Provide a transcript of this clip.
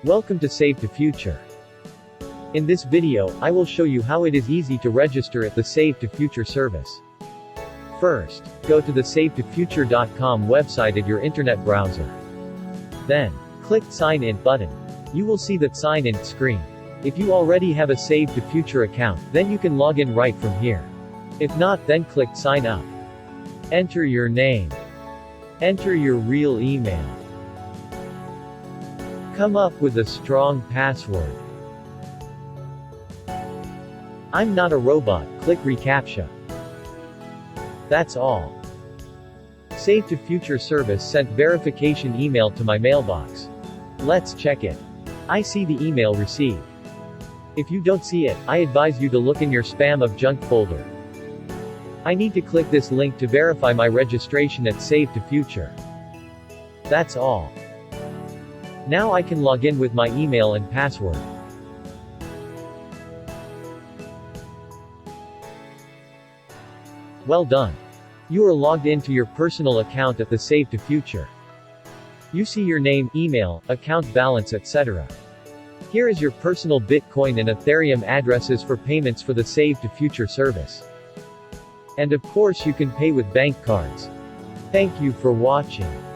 Welcome to SaveToFuture. In this video, I will show you how it is easy to register at the SaveToFuture service. First, go to the SaveToFuture.com website at your internet browser. Then, click Sign In button. You will see that Sign In screen. If you already have a SaveToFuture account, then you can log in right from here. If not, then click Sign Up. Enter your name. Enter your real email. Come up with a strong password. I'm not a robot, click reCAPTCHA. That's all. SaveToFuture service sent verification email to my mailbox. Let's check it. I see the email received. If you don't see it, I advise you to look in your spam or junk folder. I need to click this link to verify my registration at SaveToFuture. That's all. Now I can log in with my email and password. Well done. You are logged into your personal account at the SaveToFuture. You see your name, email, account balance, etc. Here is your personal Bitcoin and Ethereum addresses for payments for the SaveToFuture service. And of course you can pay with bank cards. Thank you for watching.